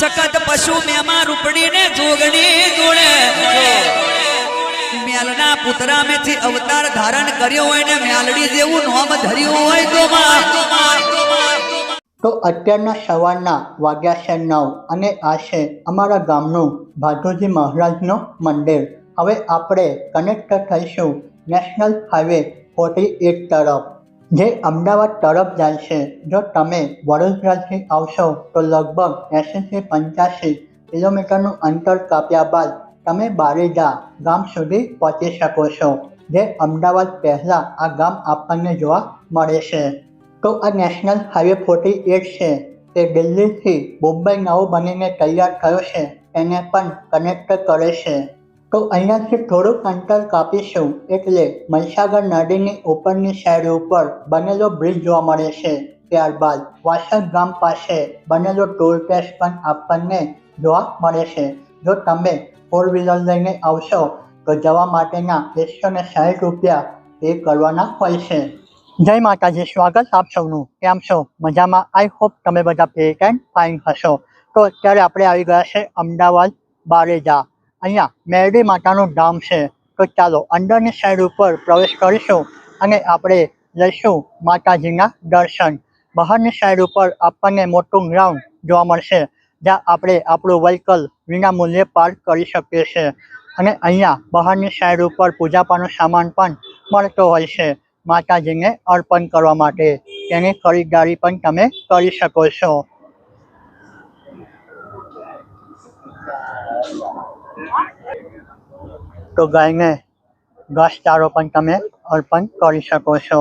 સખત પશુ મેમાં રૂપડી ને જોગણી જોડે મેલના પુતરા મેથી અવતાર ધારણ કર્યો હોય ને મેલડી જેવું નામ ધર્યું હોય તો અત્યારના સવારના વાગ્યા છે 9 અને આ છે અમારા ગામનું ભાદોજી મહારાજનું મંદિર। હવે આપણે કનેક્ટ થઈશું નેશનલ હાઈવે 48 તરફ, જે અમદાવાદ તરફ જાય છે। જો તમે વડોદરાથી આવશો તો લગભગ 80 થી 85 કિલોમીટરનું અંતર કાપ્યા બાદ તમે બારેજા ગામ સુધી પહોંચી શકો છો, જે અમદાવાદ પહેલાં આ ગામ આપણને જોવા મળે છે। તો આ નેશનલ હાઈવે 48 છે તે દિલ્હીથી મુંબઈ નવો બનીને તૈયાર થયો છે, એને પણ કનેક્ટ કરે છે। તો અહીંયાથી થોડુંક અંતર કાપીશું એટલે મહીસાગર નદીની ઉપરની સાઈડ ઉપર બનેલો બ્રિજ જોવા મળે છે। ત્યારબાદ વાસદ ગામ પાસે બનેલો ટોલ ટેક્સ પણ આપણને જોવા મળે છે। જો તમે 4 વ્હીલર લઈને આવશો તો જવા માટેના 160 રૂપિયા પે કરવાના હોય છે। જય માતાજી, સ્વાગત આપ સૌનું। કેમ છો? મજામાં? આઈ હોપ તમે બધા ફિટ એન્ડ ફાઇન હશો। તો અત્યારે આપણે આવી ગયા છે અમદાવાદ બારેજા। અહીંયા મેરડી માતાનું ધામ છે। તો ચાલો અંદરની સાઈડ ઉપર પ્રવેશ કરીશું અને આપણે લઈશું માતાજીના દર્શન। બહારની સાઈડ ઉપર આપણને મોટું ગ્રાઉન્ડ જોવા મળશે, જ્યાં આપણે આપણું વ્હીકલ વિના મૂલ્યે પાર્ક કરી શકીએ છીએ અને અહીંયા બહારની સાઈડ ઉપર પૂજાપાનો સામાન પણ મળતો હોય છે માતાજીને અર્પણ કરવા માટે। તેની ખરીદારી પણ તમે કરી શકો છો। તો ગાયને ઘાસચારો પણ તમે અર્પણ કરી શકો છો।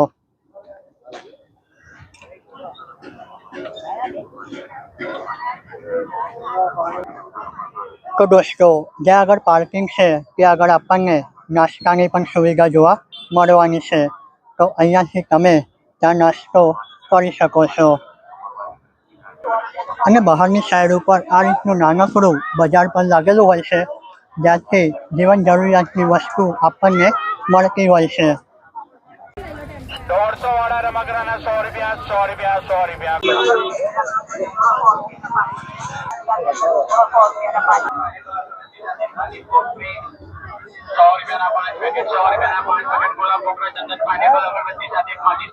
તો દોસ્તો, જ્યાં આગળ પાર્કિંગ છે ત્યાં આગળ આપણને નાસ્તાની પણ સુવિધા જોવા મળવાની છે। તો અહીંયાથી તમે ત્યાં નાસ્તો કરી શકો છો અને બહારની સાઈડ ઉપર આ રીતનું નાનકડું બજાર પણ લાગેલું હોય છે, જ્યાંથી જીવન જરૂરિયાતની વસ્તુ આપણને મળતી હોય છે। 150 વાળા રમકડાના 100 રૂપિયા 100 રૂપિયા 100 રૂપિયા 5 પેકેટ 100 રૂપિયાના 5 પેકેટ ગુલાબ કોકરા ચંદન પાણી અગરબત્તી સાથે એક માજી।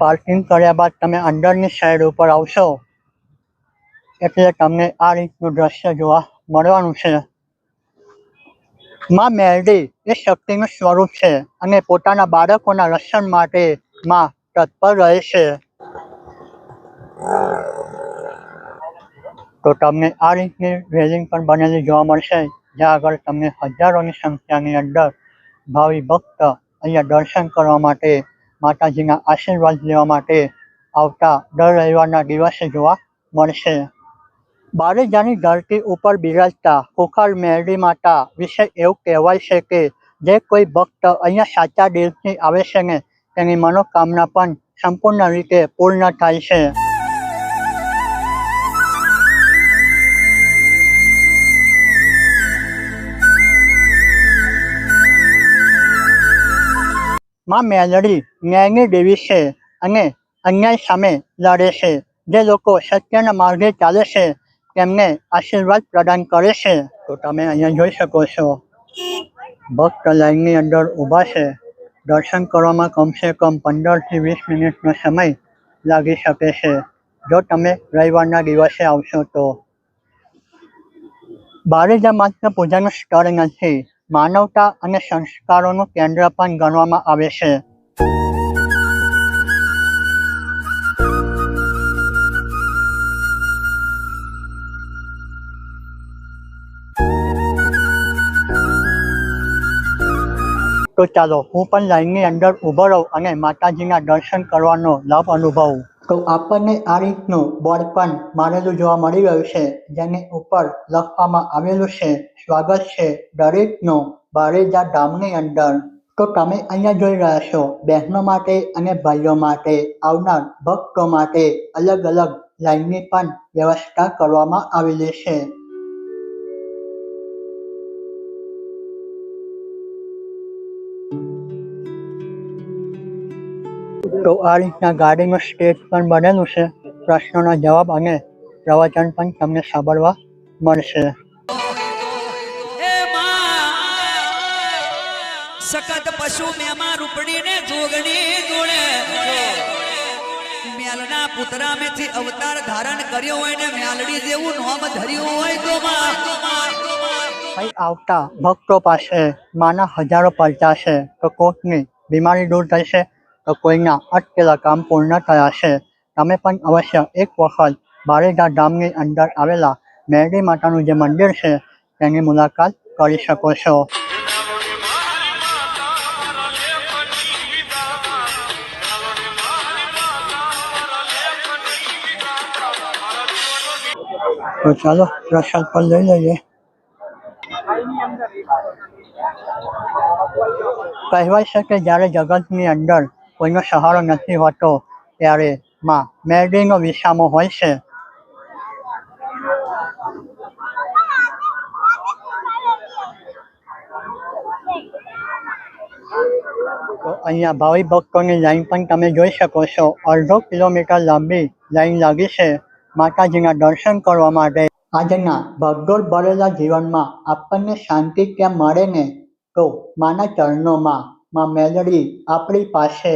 પાર્કિંગ કર્યા બાદ તમે અંદરની સાઈડ ઉપર આવશો એટલે તમને આ રીતનું દ્રશ્ય જોવા મળવાનું છે। માં મેરડી એ શક્તિનું સ્વરૂપ છે અને પોતાના બાળકોના રક્ષણ માટે માં તત્પર રહે છે। તો તમને આ રીતની રેલિંગ પણ બનેલી જોવા મળશે, જ્યાં આગળ તમને હજારોની સંખ્યાની અંદર ભાવિ ભક્ત અહીંયા દર્શન કરવા માટે, માતાજીના આશીર્વાદ લેવા માટે આવતા દર રવિવારના દિવસે જોવા મળશે। બારેજાની ધરતી ઉપર બિરાજતા ખોખાર મેરડી માતા વિશે એવું કહેવાય છે કે જે કોઈ ભક્ત અહીંયા સાચા દિલથી આવે છે ને તેની મનોકામના પણ સંપૂર્ણ રીતે પૂર્ણ થાય છે। માં મેલડી ન્યાયની દેવી છે અને અન્યાય સામે લડે છે। જે લોકો સત્યના માર્ગે ચાલે છે તેમને આશીર્વાદ પ્રદાન કરે છે। તો તમે અહીંયા જોઈ શકો છો ભક્ત લાઈનની અંદર ઊભા છે। દર્શન કરવામાં કમસે કમ 15 થી 20 મિનિટનો સમય લાગી શકે છે જો તમે રવિવારના દિવસે આવશો તો। બારેજા માત્ર પૂજાનું સ્થળ નથી, માનવતા અને સંસ્કારોનું કેન્દ્ર પણ ગણવામાં આવે છે। તો ચાલો હું પણ લાઈનની અંદર ઊભો રહું અને માતાજીના દર્શન કરવાનો લાભ અનુભવું। તો આપણને આ રીતનું બોર્ડ પણ મારેલું જોવા મળી રહ્યું છે, જેની ઉપર લખવામાં આવેલું છે સ્વાગત છે દરેકનું બારેજા ધામની અંદર। તો તમે અહીંયા જોઈ રહ્યા છો બહેનો માટે અને ભાઈઓ માટે આવનાર ભક્તો માટે અલગ અલગ લાઈનની પણ વ્યવસ્થા કરવામાં આવેલી છે। તો આ રીતના ગાડીનું સ્ટેજ પણ બનેલું છે। પ્રશ્નોના જવાબ અને પ્રવચન પણ તમને સાંભળવા મળશે. એ માં સખત પશુ મેમાં રૂપડીને જોગણી જોડે મેલના પુતરા મેથી અવતાર ધારણ કર્યો હોય ને મેલડી જેવું નામ ધર્યું હોય તો માં અહીં આવતા ભક્તો પાસે માના હજારો પડતા છે. તો કોઈકની બીમારી દૂર થશે, તો કોઈના અટકેલા કામ પૂર્ણ થયા છે. તમે પણ અવશ્ય એક વખત બારેજા ધામની અંદર આવેલા મેરડી માતાનું જે મંદિર છે તેની મુલાકાત કરી શકો છો. તો ચાલો પ્રસાદ પર લઈ લઈએ. કહેવાય છે કે જ્યારે જગતની અંદર કોઈનો સહારો નથી હોતો ત્યારે માં મેરડીનો વિસામો હોય છે. તો અહીંયા ભાવિ ભક્તોની લાઈન પણ તમે જોઈ શકો છો. અડધો કિલોમીટર લાંબી લાઈન લાગી છે માતાજીના દર્શન કરવા માટે. આજના ભગદોડ ભરેલા જીવનમાં આપણને શાંતિ ક્યાં મળે ને તો માના ચરણોમાં. માં મેલડી આપણી પાસે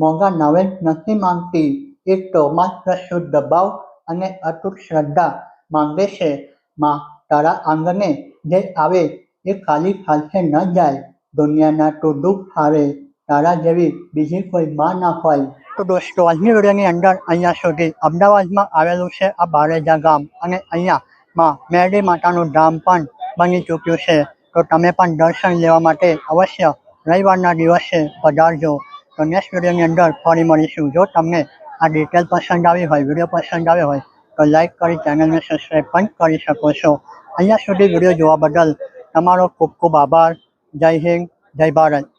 મોંઘા નવેદ નથી માંગતી, એક તો માત્ર શુદ્ધ ભાવ અને અતૂટ શ્રદ્ધા માંગે છે. માં તારા આંગણે જે આવે એ ખાલી હાથે ન જાય. દુનિયાના તો દુઃખ હારે તારા જેવી બીજી કોઈ માં ના હોય. તો દોસ્તો આજની વિડીયોની અંદર અહીંયા સુધી અમદાવાદમાં આવેલું છે આ બારેજા ગામ અને અહીંયા માં મેરડી માતાનું ધામ પણ બની ચૂક્યું છે. તો તમે પણ દર્શન લેવા માટે અવશ્ય રવિવારના દિવસે પધારજો. તો નેક્સ્ટ વિડીયોની અંદર ફરી મળીશું. જો તમને આ ડિટેલ પસંદ આવી હોય, વિડીયો પસંદ આવ્યો હોય તો લાઈક કરી ચેનલને સબસ્ક્રાઈબ પણ કરી શકો છો. અહીંયા સુધી વિડીયો જોવા બદલ તમારો ખૂબ ખૂબ આભાર. જય હિન્દ, જય ભારત.